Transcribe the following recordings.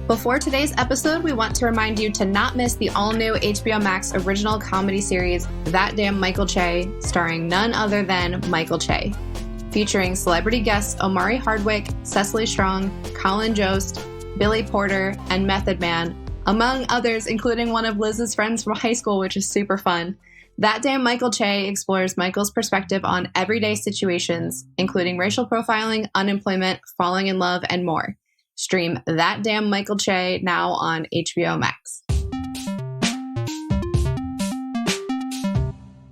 Before today's episode, we want to remind you to not miss the all-new HBO Max original comedy series, That Damn Michael Che, starring none other than Michael Che. Featuring celebrity guests Omari Hardwick, Cecily Strong, Colin Jost, Billy Porter, and Method Man, among others, including one of Liz's friends from high school, which is super fun. That Damn Michael Che explores Michael's perspective on everyday situations, including racial profiling, unemployment, falling in love, and more. Stream That Damn Michael Che now on HBO Max.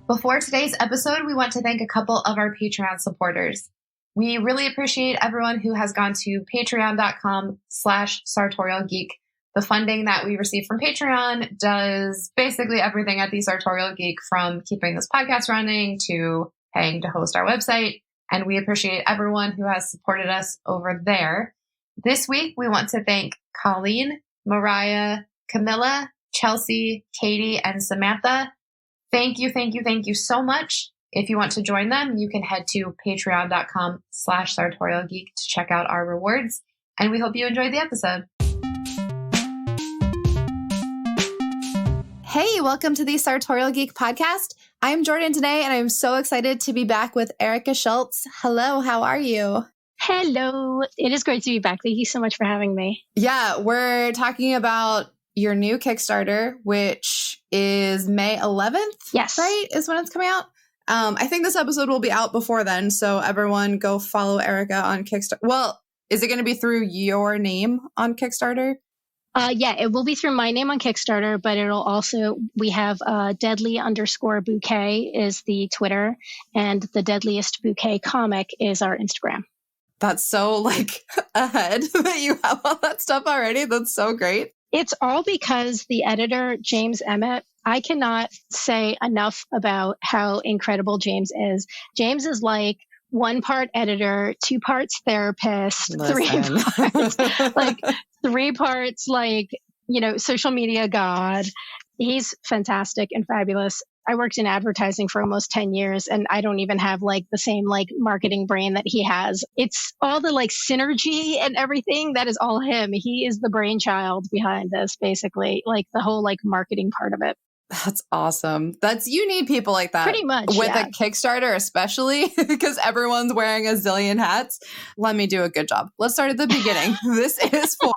Before today's episode, we want to thank a couple of our Patreon supporters. We really appreciate everyone who has gone to patreon.com/sartorialgeek. The funding that we receive from Patreon does basically everything at the Sartorial Geek, from keeping this podcast running to paying to host our website. And we appreciate everyone who has supported us over there. This week, we want to thank Colleen, Mariah, Camilla, Chelsea, Katie, and Samantha. Thank you so much. If you want to join them, you can head to patreon.com/sartorialgeek to check out our rewards. And we hope you enjoyed the episode. Hey, welcome to the Sartorial Geek podcast. I'm Jordan today, and I'm so excited to be back with Erica Schultz. Hello, how are you? Hello. It is great to be back. Thank you so much for having me. Yeah, we're talking about your new Kickstarter, which is May 11th. Yes. Right? Is when it's coming out. I think this episode will be out before then, so everyone go follow Erica on Kickstarter. Well, is it going to be through your name on Kickstarter? Yeah, it will be through my name on Kickstarter, but it'll also, we have Deadly_Bouquet is the Twitter, and the Deadliest Bouquet comic is our Instagram. That's so ahead that you have all that stuff already. That's so great. It's all because the editor, James Emmett, I cannot say enough about how incredible James is. James is like 1 part editor, 2 parts therapist, Listen. 3 parts, social media god. He's fantastic and fabulous. I worked in advertising for almost 10 years, and I don't even have the same marketing brain that he has. It's all the synergy and everything. That is all him. He is the brainchild behind this, basically, the whole marketing part of it. That's awesome. You need people like that. Pretty much. With yeah. a Kickstarter, especially because everyone's wearing a zillion hats. Let me do a good job. Let's start at the beginning. This is for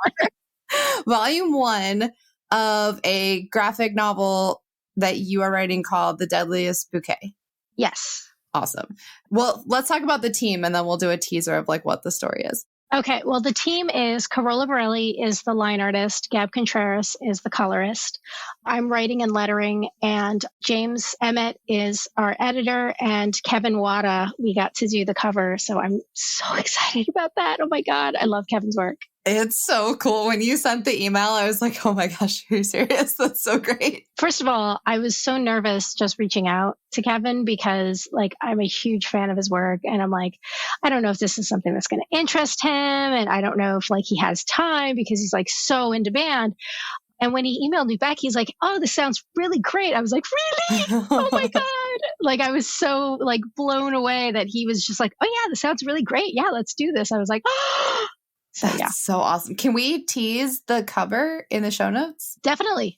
volume 1 of a graphic novel that you are writing called The Deadliest Bouquet. Yes. Awesome. Well, let's talk about the team, and then we'll do a teaser of what the story is. Okay. Well, the team is Carola Borelli is the line artist. Gab Contreras is the colorist. I'm writing and lettering, and James Emmett is our editor, and Kevin Wada, we got to do the cover. So I'm so excited about that. Oh my God. I love Kevin's work. It's so cool. When you sent the email, I was like, oh my gosh, are you serious? That's so great. First of all, I was so nervous just reaching out to Kevin because I'm a huge fan of his work. And I'm like, I don't know if this is something that's going to interest him. And I don't know if he has time because he's so in demand. And when he emailed me back, he's like, oh, this sounds really great. I was like, really? Oh my God. I was so blown away that he was just like, oh yeah, this sounds really great. Yeah, let's do this. I was like, oh. That's so awesome. Can we tease the cover in the show notes? Definitely.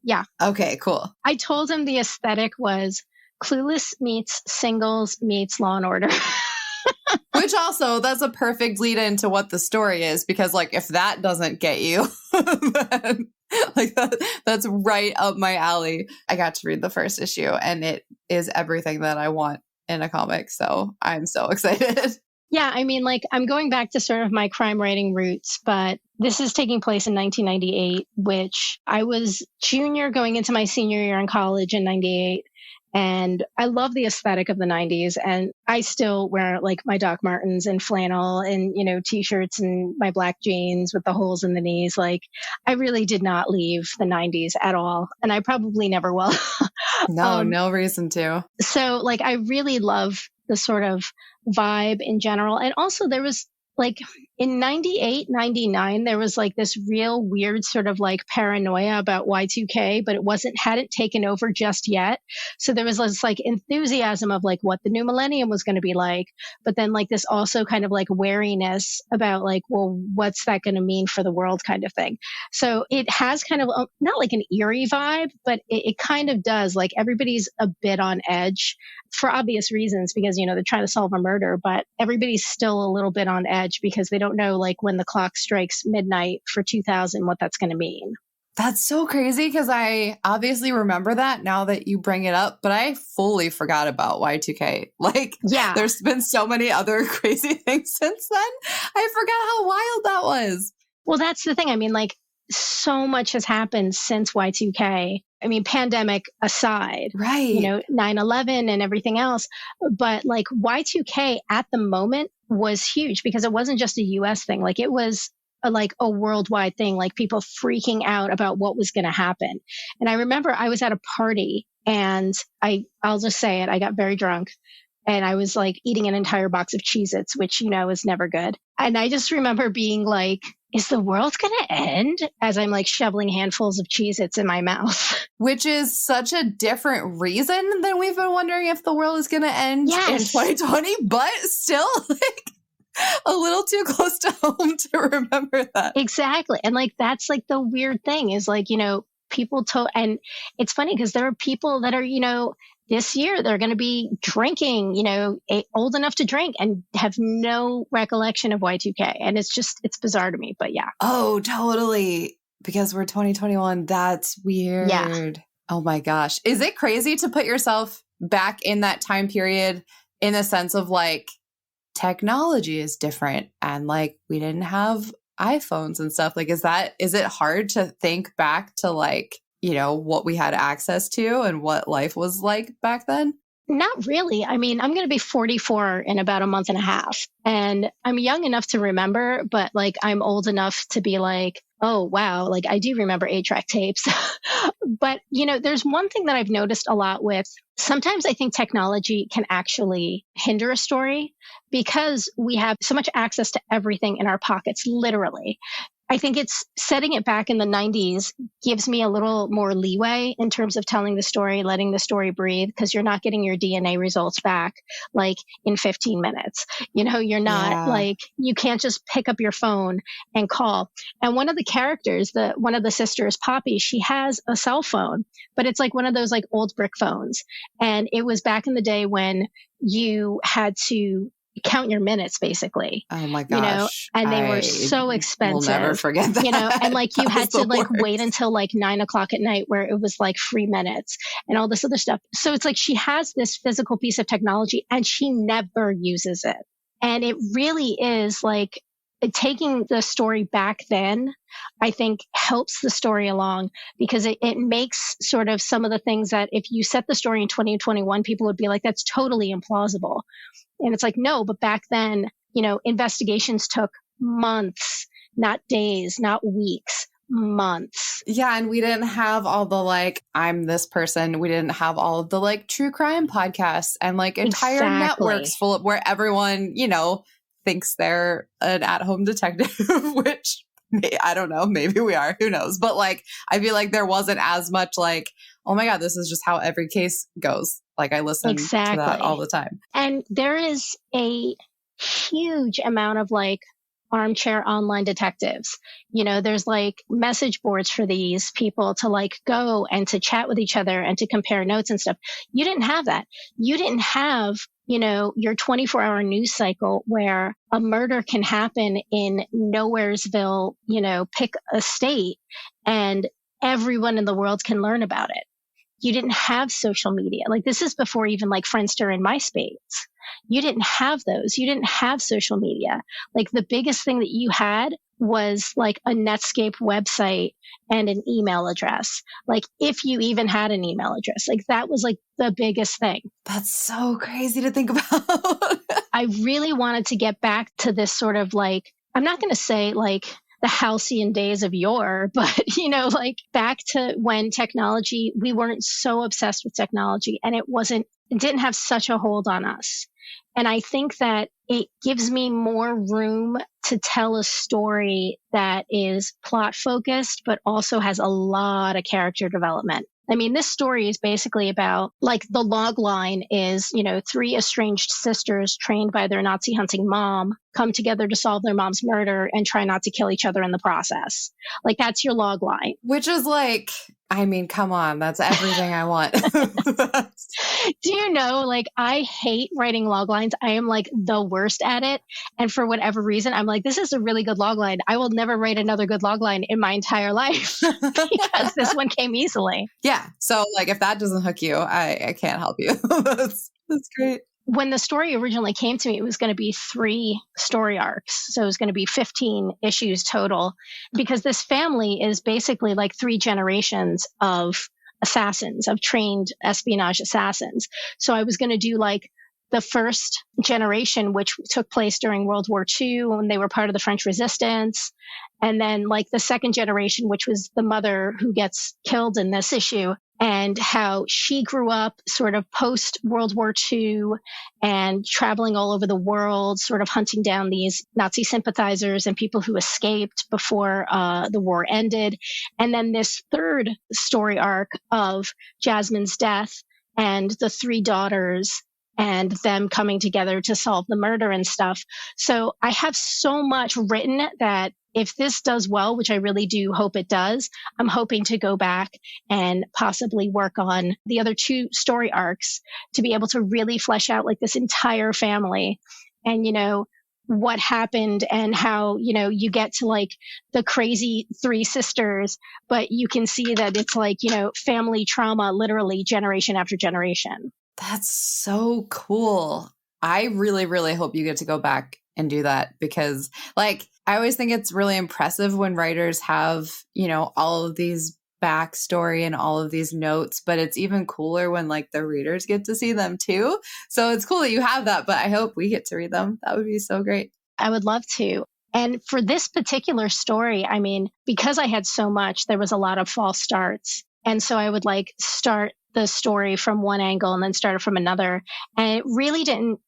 Yeah. Okay, cool. I told him the aesthetic was Clueless meets Singles meets Law and Order. Which also, that's a perfect lead into what the story is, because if that doesn't get you, then that's right up my alley. I got to read the first issue, and it is everything that I want in a comic. So I'm so excited. Yeah, I mean, I'm going back to sort of my crime writing roots, but this is taking place in 1998, which I was junior going into my senior year in college in 98. And I love the aesthetic of the 90s. And I still wear my Doc Martens and flannel and, t-shirts and my black jeans with the holes in the knees. I really did not leave the 90s at all. And I probably never will. No reason to. So I really love the sort of vibe in general. And also there was like in 98, 99, there was like this real weird sort of like paranoia about Y2K, but hadn't taken over just yet. So there was this like enthusiasm of like what the new millennium was going to be like, but then like this also kind of like wariness about like, well, what's that going to mean for the world kind of thing. So it has kind of not like an eerie vibe, but it kind of does. Like everybody's a bit on edge for obvious reasons because, you know, they're trying to solve a murder, but everybody's still a little bit on edge because they don't know like when the clock strikes midnight for 2000, what that's going to mean. That's so crazy because I obviously remember that now that you bring it up, but I fully forgot about Y2K. Like, yeah, there's been so many other crazy things since then. I forgot how wild that was. Well, that's the thing. I mean, like, so much has happened since Y2K. I mean, pandemic aside, right? You know, 9/11 and everything else. But like Y2K at the moment was huge because it wasn't just a US thing. Like it was a worldwide thing, like people freaking out about what was going to happen. And I remember I was at a party and I'll just say it. I got very drunk and I was like eating an entire box of Cheez-Its, which, you know, is never good. And I just remember being like, is the world going to end? As I'm like shoveling handfuls of Cheez-Its in my mouth. Which is such a different reason than we've been wondering if the world is going to end in 2020, but still like a little too close to home to remember that. Exactly. And like, that's like the weird thing is like, you know, and it's funny because there are people that are, you know, this year they're going to be drinking, you know, old enough to drink and have no recollection of Y2K. And it's bizarre to me, but yeah. Oh, totally. Because we're 2021. That's weird. Yeah. Oh my gosh. Is it crazy to put yourself back in that time period in the sense of like technology is different and like we didn't have iPhones and stuff? Like, is it hard to think back to like, you know, what we had access to and what life was like back then? Not really. I mean, I'm going to be 44 in about a month and a half and I'm young enough to remember, but like I'm old enough to be like, oh, wow. Like I do remember 8-track tapes. But, you know, there's one thing that I've noticed a lot with sometimes I think technology can actually hinder a story because we have so much access to everything in our pockets, literally. I think it's setting it back in the 90s gives me a little more leeway in terms of telling the story, letting the story breathe, because you're not getting your DNA results back like in 15 minutes. You know, you're not like, you can't just pick up your phone and call. And one of the characters, one of the sisters, Poppy, she has a cell phone, but it's like one of those like old brick phones. And it was back in the day when you had to count your minutes basically. Oh my gosh. You know, and they were so expensive. We'll never forget that. You know, and like you had to like wait until like 9 o'clock at night where it was like free minutes and all this other stuff. So it's like she has this physical piece of technology and she never uses it. And it really is like taking the story back then, I think helps the story along because it makes sort of some of the things that if you set the story in 2021, people would be like, that's totally implausible. And it's like, no, but back then, you know, investigations took months, not days, not weeks, months. Yeah. And we didn't have all the like, I'm this person. We didn't have all of the like true crime podcasts and like entire networks full of where everyone, you know, thinks they're an at-home detective, which I don't know, maybe we are, who knows? But like, I feel like there wasn't as much like, oh my God, this is just how every case goes. Like I listen to that all the time. And there is a huge amount of like armchair online detectives. You know, there's like message boards for these people to like go and to chat with each other and to compare notes and stuff. You didn't have that. You didn't have, you know, your 24-hour news cycle where a murder can happen in Nowheresville, you know, pick a state and everyone in the world can learn about it. You didn't have social media. Like this is before even like Friendster and MySpace. You didn't have those. You didn't have social media. Like the biggest thing that you had was like a Netscape website and an email address. Like if you even had an email address, like that was like the biggest thing. That's so crazy to think about. I really wanted to get back to this sort of like, I'm not going to say like the halcyon days of yore, but you know, like back to when technology, we weren't so obsessed with technology and it didn't have such a hold on us. And I think that it gives me more room to tell a story that is plot focused, but also has a lot of character development. I mean, this story is basically about, like, the log line is, three estranged sisters trained by their Nazi hunting mom come together to solve their mom's murder and try not to kill each other in the process. Like, that's your log line. Which is like, I mean, come on, that's everything I want. Do you know, like, I hate writing log lines. I am like the worst at it. And for whatever reason, I'm like, this is a really good log line. I will never write another good log line in my entire life because this one came easily. Yeah. So like, if that doesn't hook you, I can't help you. That's great. When the story originally came to me, it was going to be 3 story arcs. So it was going to be 15 issues total, because this family is basically like 3 generations of assassins, of trained espionage assassins. So I was going to do like the first generation, which took place during World War II when they were part of the French resistance. And then like the second generation, which was the mother who gets killed in this issue, and how she grew up sort of post World War II and traveling all over the world, sort of hunting down these Nazi sympathizers and people who escaped before the war ended. And then this third story arc of Jasmine's death and the 3 daughters and them coming together to solve the murder and stuff. So I have so much written that if this does well, which I really do hope it does, I'm hoping to go back and possibly work on the other 2 story arcs to be able to really flesh out like this entire family and, what happened and how, you get to like the crazy 3 sisters, but you can see that it's like, family trauma, literally generation after generation. That's so cool. I really, really hope you get to go back and do that, because like, I always think it's really impressive when writers have, all of these backstory and all of these notes, but it's even cooler when like the readers get to see them too. So it's cool that you have that, but I hope we get to read them. That would be so great. I would love to. And for this particular story, I mean, because I had so much, there was a lot of false starts. And so I would like start the story from one angle and then start it from another. And it really didn't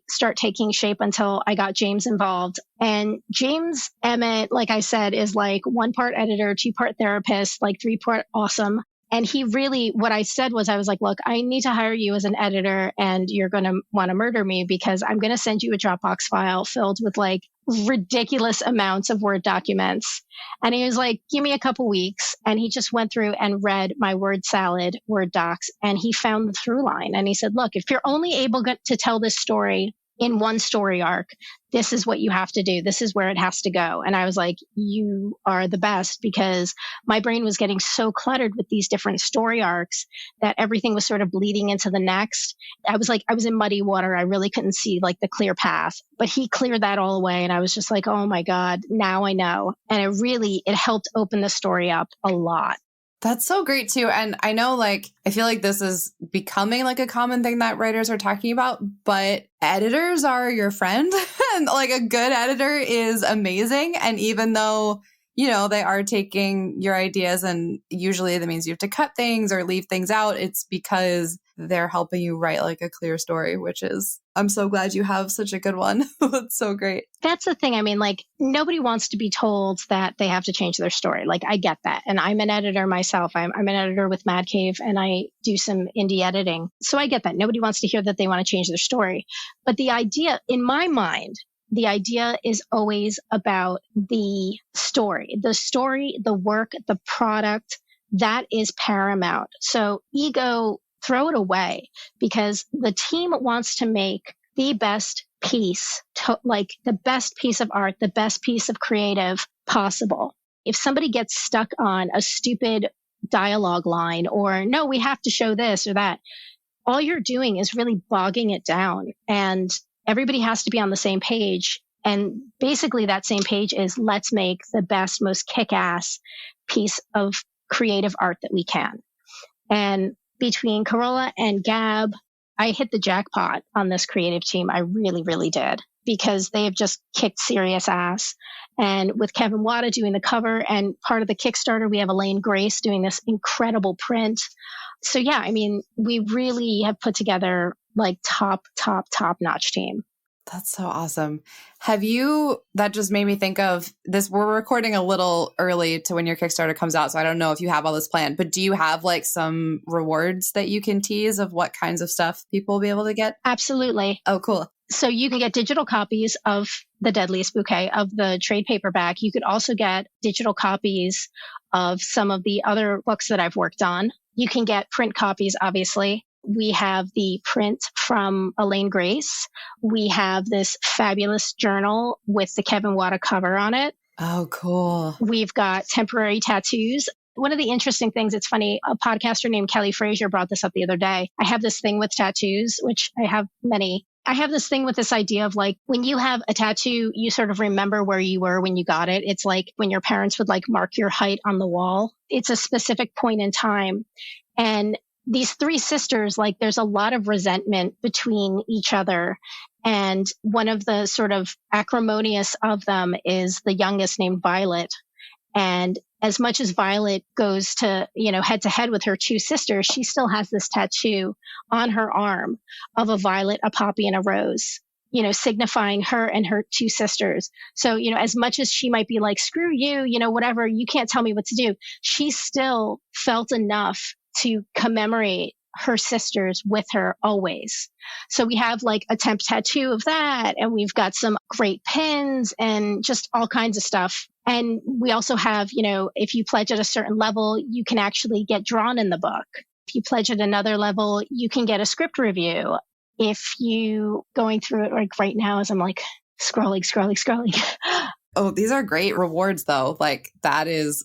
start taking shape until I got James involved. And James Emmett, like I said, is like 1 part editor, 2 part therapist, like 3 part awesome. And he really, what I said was, I was like, look, I need to hire you as an editor and you're going to want to murder me because I'm going to send you a Dropbox file filled with like ridiculous amounts of Word documents. And he was like, give me a couple weeks. And he just went through and read my word salad Word docs. And he found the through line. And he said, look, if you're only able to tell this story in 1 story arc, this is what you have to do. This is where it has to go. And I was like, you are the best, because my brain was getting so cluttered with these different story arcs that everything was sort of bleeding into the next. I was in muddy water. I really couldn't see like the clear path, but he cleared that all away. And I was just like, oh my God, now I know. And it helped open the story up a lot. That's so great too. And I know, like, I feel like this is becoming like a common thing that writers are talking about, but editors are your friend. And like a good editor is amazing. And even though, they are taking your ideas, and usually that means you have to cut things or leave things out, it's because they're helping you write like a clear story, which is, I'm so glad you have such a good one. That's so great. That's the thing. I mean, like, nobody wants to be told that they have to change their story. Like, I get that. And I'm an editor myself. I'm an editor with Mad Cave, and I do some indie editing. So I get that. Nobody wants to hear that they want to change their story. But the idea, in my mind, the idea is always about the story, the work, the product. That is paramount. So ego, throw it away, because the team wants to make the best piece, like the best piece of art, the best piece of creative possible. If somebody gets stuck on a stupid dialogue line, or no, we have to show this or that, all you're doing is really bogging it down. And everybody has to be on the same page. And basically that same page is, let's make the best, most kick-ass piece of creative art that we can. And between Carolla and Gab, I hit the jackpot on this creative team. I really, really did, because they have just kicked serious ass. And with Kevin Wada doing the cover, and part of the Kickstarter, we have Elaine Grace doing this incredible print. So yeah, I mean, we really have put together like top notch team. That's so awesome. That just made me think of this. We're recording a little early to when your Kickstarter comes out. So I don't know if you have all this planned, but do you have like some rewards that you can tease of what kinds of stuff people will be able to get? Absolutely. Oh, cool. So you can get digital copies of the Deadliest Bouquet, of the trade paperback. You could also get digital copies of some of the other books that I've worked on. You can get print copies, obviously. We have the print from Elaine Grace. We have this fabulous journal with the Kevin Wada cover on it. Oh, cool. We've got temporary tattoos. One of the interesting things, it's funny, a podcaster named Kelly Frazier brought this up the other day. I have this thing with tattoos, which I have many. I have this thing with this idea of like, when you have a tattoo, you sort of remember where you were when you got it. It's like when your parents would like mark your height on the wall. It's a specific point in time. And these three sisters, like there's a lot of resentment between each other. And one of the sort of acrimonious of them is the youngest, named Violet. And as much as Violet goes to, head to head with her two sisters, she still has this tattoo on her arm of a violet, a poppy, and a rose, signifying her and her two sisters. So, as much as she might be like, screw you, whatever, you can't tell me what to do, she still felt enough to commemorate her sisters with her always. So we have like a temp tattoo of that, and we've got some great pins and just all kinds of stuff. And we also have, if you pledge at a certain level, you can actually get drawn in the book. If you pledge at another level, you can get a script review. If you going through it like right now as I'm like scrolling. Oh, these are great rewards though. Like that is,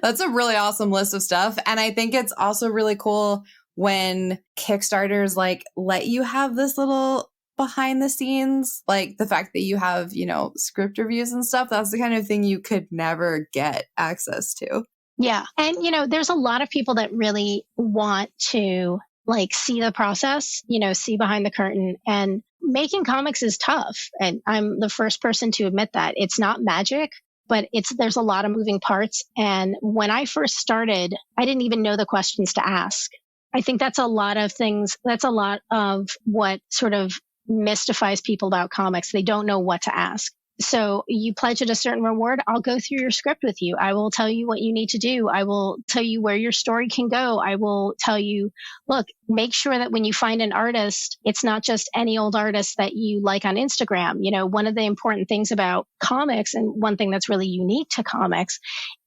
that's a really awesome list of stuff. And I think it's also really cool when Kickstarters like let you have this little behind the scenes, like the fact that you have, script reviews and stuff. That's the kind of thing you could never get access to. Yeah. And, there's a lot of people that really want to like see the process, see behind the curtain. And making comics is tough. And I'm the first person to admit that. It's not magic, but there's a lot of moving parts. And when I first started, I didn't even know the questions to ask. I think that's a lot of things. That's a lot of what sort of mystifies people about comics. They don't know what to ask. So you pledge at a certain reward, I'll go through your script with you. I will tell you what you need to do. I will tell you where your story can go. I will tell you, look, make sure that when you find an artist, it's not just any old artist that you like on Instagram. One of the important things about comics, and one thing that's really unique to comics,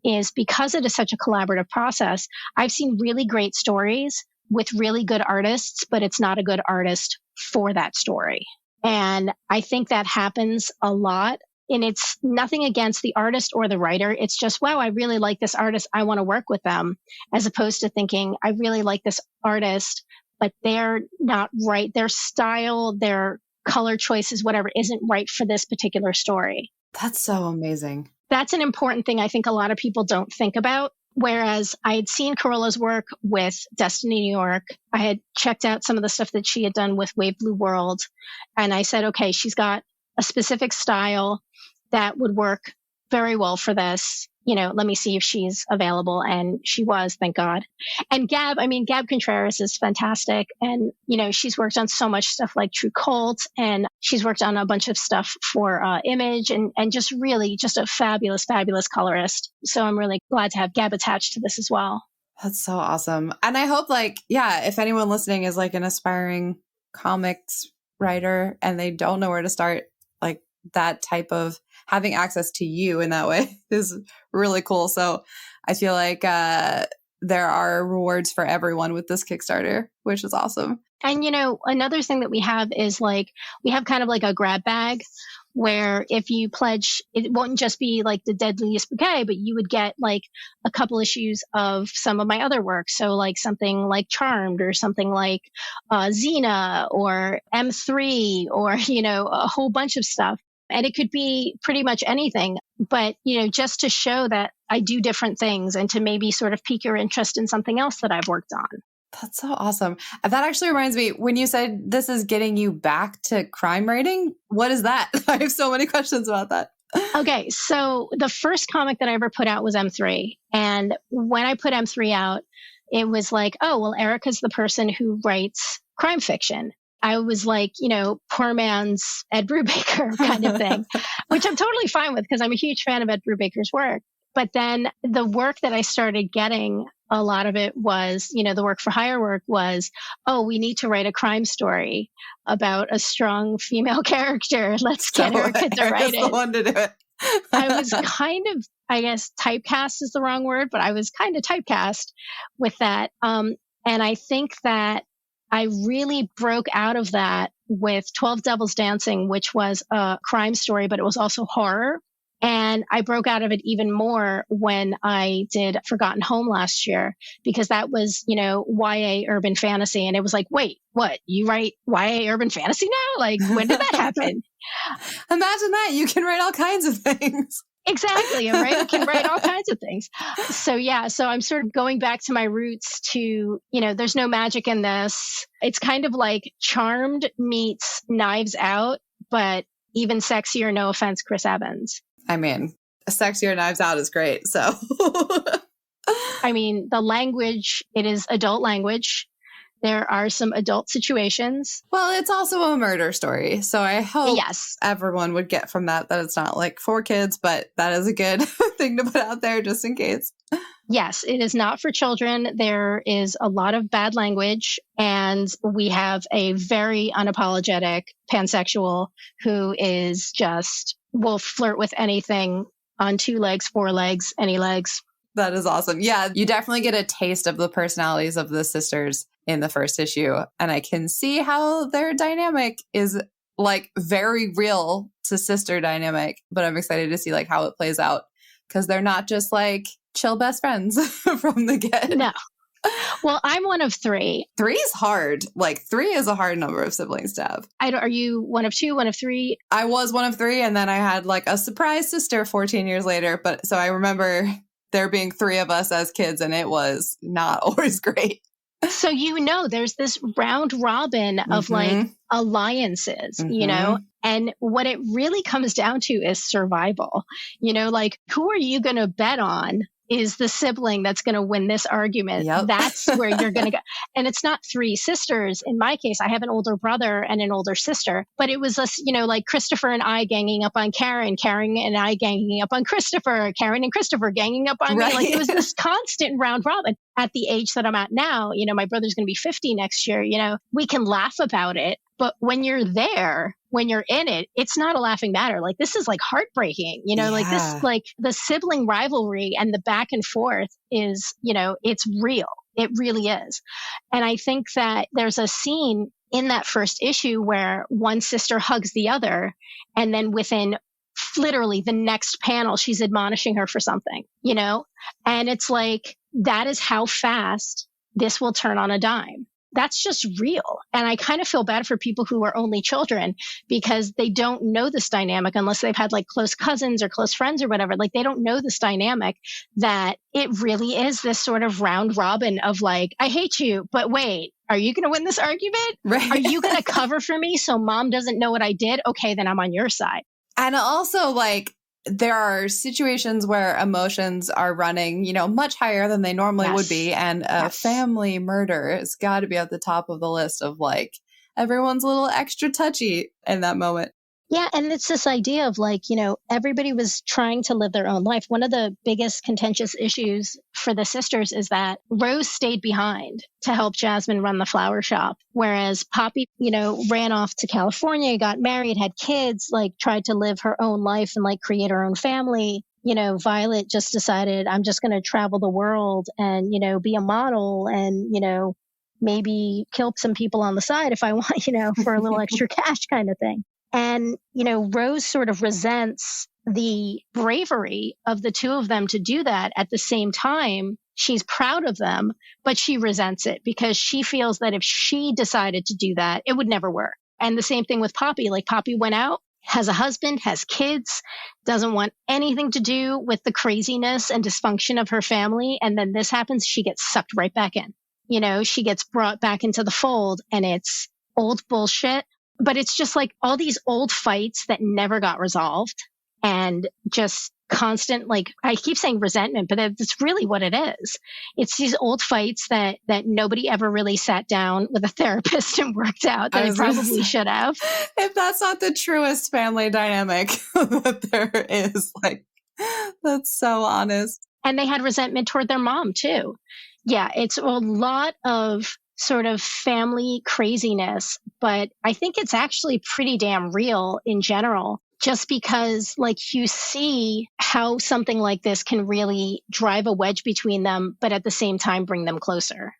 is because it is such a collaborative process, I've seen really great stories with really good artists, but it's not a good artist for that story. And I think that happens a lot. And it's nothing against the artist or the writer. It's just, wow, I really like this artist. I want to work with them. As opposed to thinking, I really like this artist, but they're not right. Their style, their color choices, whatever, isn't right for this particular story. That's so amazing. That's an important thing I think a lot of people don't think about. Whereas I had seen Corilla's work with Destiny New York. I had checked out some of the stuff that she had done with Wave Blue World. And I said, okay, she's got a specific style that would work very well for this. Let me see if she's available. And she was, thank God. And Gab Contreras is fantastic. And, she's worked on so much stuff like True Cult, and she's worked on a bunch of stuff for Image, and just really just a fabulous, fabulous colorist. So I'm really glad to have Gab attached to this as well. That's so awesome. And I hope if anyone listening is like an aspiring comics writer and they don't know where to start, like that type of having access to you in that way is really cool. So I feel like there are rewards for everyone with this Kickstarter, which is awesome. And, another thing that we have is we have kind of like a grab bag where if you pledge, it won't just be like the Deadliest Bouquet, but you would get like a couple issues of some of my other work. So like something like Charmed, or something like Xena, or M3, or, a whole bunch of stuff. And it could be pretty much anything, but, just to show that I do different things and to maybe sort of pique your interest in something else that I've worked on. That's so awesome. That actually reminds me, when you said this is getting you back to crime writing, what is that? I have so many questions about that. Okay. So the first comic that I ever put out was M3. And when I put M3 out, it was like, oh, well, Erica's the person who writes crime fiction. I was like, poor man's Ed Brubaker kind of thing, which I'm totally fine with because I'm a huge fan of Ed Brubaker's work. But then the work that I started getting, a lot of it was, the work for hire work was, oh, we need to write a crime story about a strong female character. Let's get Erica to write it. The one to do it. I was kind of, I guess typecast is the wrong word, but I was kind of typecast with that. And I think that I really broke out of that with 12 Devils Dancing, which was a crime story, but it was also horror. And I broke out of it even more when I did Forgotten Home last year, because that was, YA urban fantasy. And it was like, wait, what? You write YA urban fantasy now? Like, when did that happen? Imagine that. You can write all kinds of things. Exactly. Right. You can write all kinds of things. So yeah. So I'm sort of going back to my roots to, there's no magic in this. It's kind of like Charmed meets Knives Out, but even sexier. No offense, Chris Evans. I mean, a sexier Knives Out is great. So, I mean, the language, it is adult language. There are some adult situations. Well, it's also a murder story. So I hope everyone would get from that it's not like for kids, but that is a good thing to put out there just in case. Yes, it is not for children. There is a lot of bad language, and we have a very unapologetic pansexual who is just will flirt with anything on 2 legs, 4 legs, any legs. That is awesome. Yeah, you definitely get a taste of the personalities of the sisters in the first issue. And I can see how their dynamic is like very real to sister dynamic, but I'm excited to see like how it plays out because they're not just like chill best friends from the get. No. Well, I'm one of 3. 3 is hard. Like 3 is a hard number of siblings to have. Are you one of 2, one of 3? I was one of 3. And then I had like a surprise sister 14 years later. But so I remember there being 3 of us as kids and it was not always great. So, there's this round robin of like alliances, and what it really comes down to is survival. Like who are you going to bet on is the sibling that's going to win this argument. Yep. That's where you're going to go. And it's not 3 sisters. In my case, I have an older brother and an older sister, but it was us, like Christopher and I ganging up on Karen, Karen and I ganging up on Christopher, Karen and Christopher ganging up on me. Like it was this constant round robin. At the age that I'm at now, my brother's going to be 50 next year, we can laugh about it. But when you're there, when you're in it, it's not a laughing matter. Like this is like heartbreaking, like this, like the sibling rivalry and the back and forth is, it's real. It really is. And I think that there's a scene in that first issue where one sister hugs the other. And then within literally the next panel, she's admonishing her for something, and it's like, that is how fast this will turn on a dime. That's just real. And I kind of feel bad for people who are only children because they don't know this dynamic unless they've had like close cousins or close friends or whatever. Like they don't know this dynamic that it really is this sort of round robin of like, I hate you, but wait, are you going to win this argument? Right. Are you going to cover for me so mom doesn't know what I did? Okay, then I'm on your side. And also like, there are situations where emotions are running, much higher than they normally would be. And a family murder has got to be at the top of the list of like, everyone's a little extra touchy in that moment. Yeah. And it's this idea of like, everybody was trying to live their own life. One of the biggest contentious issues for the sisters is that Rose stayed behind to help Jasmine run the flower shop. Whereas Poppy, ran off to California, got married, had kids, like tried to live her own life and like create her own family. Violet just decided I'm just going to travel the world and, be a model and, maybe kill some people on the side if I want, for a little extra cash kind of thing. And, Rose sort of resents the bravery of the two of them to do that. At the same time, she's proud of them, but she resents it because she feels that if she decided to do that, it would never work. And the same thing with Poppy. Like Poppy went out, has a husband, has kids, doesn't want anything to do with the craziness and dysfunction of her family. And then this happens, she gets sucked right back in. She gets brought back into the fold and it's old bullshit. But it's just like all these old fights that never got resolved and just constant, like, I keep saying resentment, but that's really what it is. It's these old fights that nobody ever really sat down with a therapist and worked out that it probably should have. If that's not the truest family dynamic that there is, like, that's so honest. And they had resentment toward their mom too. Yeah, it's a lot of sort of family craziness, but I think it's actually pretty damn real in general, just because, like, you see how something like this can really drive a wedge between them, but at the same time bring them closer.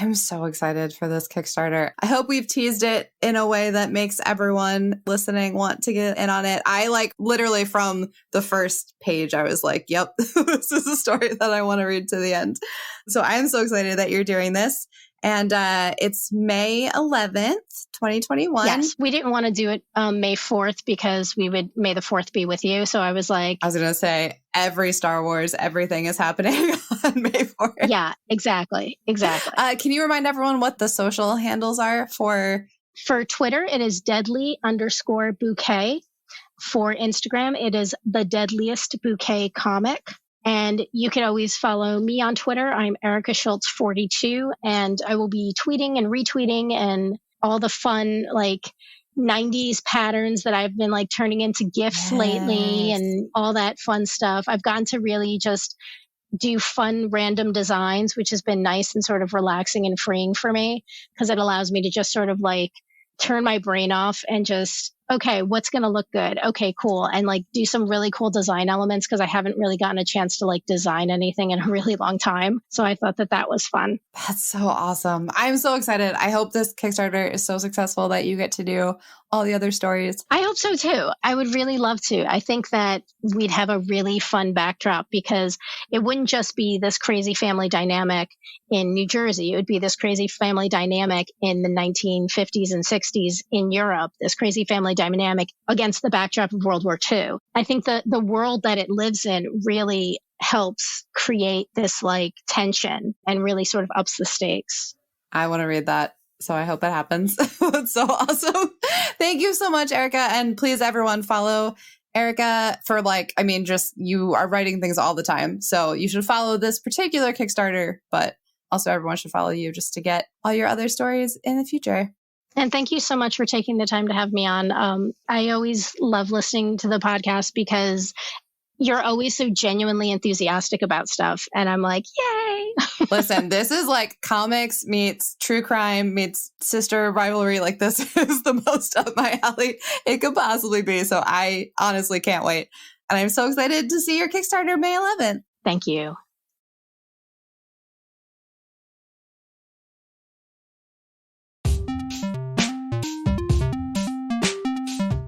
I'm so excited for this Kickstarter. I hope we've teased it in a way that makes everyone listening want to get in on it. I, like, literally from the first page, I was like, yep, this is a story that I want to read to the end. So I'm so excited that you're doing this. And it's May 11th, 2021. Yes, we didn't want to do it May 4th because we would May the 4th be with you. So I was going to say every Star Wars, everything is happening on May 4th. Yeah, exactly. Can you remind everyone what the social handles are for? For Twitter, it is deadly_bouquet. For Instagram, it is the Deadliest Bouquet Comic. And you can always follow me on Twitter. I'm Erica Schultz 42, and I will be tweeting and retweeting and all the fun, like, 90s patterns that I've been, like, turning into GIFs lately and all that fun stuff. I've gotten to really just do fun random designs, which has been nice and sort of relaxing and freeing for me, because it allows me to just sort of, like, turn my brain off and just, okay, what's going to look good? Okay, cool. And, like, do some really cool design elements, because I haven't really gotten a chance to, like, design anything in a really long time. So I thought that was fun. That's so awesome. I'm so excited. I hope this Kickstarter is so successful that you get to do all the other stories. I hope so too. I would really love to. I think that we'd have a really fun backdrop, because it wouldn't just be this crazy family dynamic in New Jersey. It would be this crazy family dynamic in the 1950s and 60s in Europe, this crazy family dynamic against the backdrop of World War II. I think that the world that it lives in really helps create this, like, tension and really sort of ups the stakes. I want to read that. So I hope it happens. That's so awesome. Thank you so much, Erica. And please, everyone, follow Erica for, like, I mean, just, you are writing things all the time. So you should follow this particular Kickstarter, but also everyone should follow you just to get all your other stories in the future. And thank you so much for taking the time to have me on. I always love listening to the podcast because you're always so genuinely enthusiastic about stuff. And I'm like, yay. Listen, this is like comics meets true crime meets sister rivalry. Like, this is the most up my alley it could possibly be. So I honestly can't wait. And I'm so excited to see your Kickstarter May 11th. Thank you.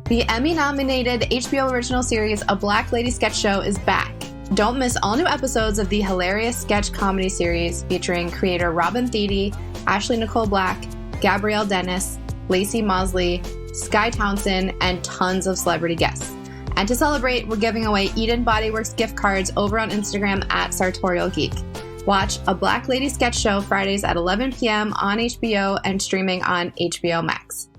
The Emmy-nominated HBO original series A Black Lady Sketch Show is back. Don't miss all new episodes of the hilarious sketch comedy series featuring creator Robin Thede, Ashley Nicole Black, Gabrielle Dennis, Lacey Mosley, Sky Townsend, and tons of celebrity guests. And to celebrate, we're giving away Eden Bodyworks gift cards over on Instagram at Sartorial Geek. Watch A Black Lady Sketch Show Fridays at 11 p.m. on HBO and streaming on HBO Max.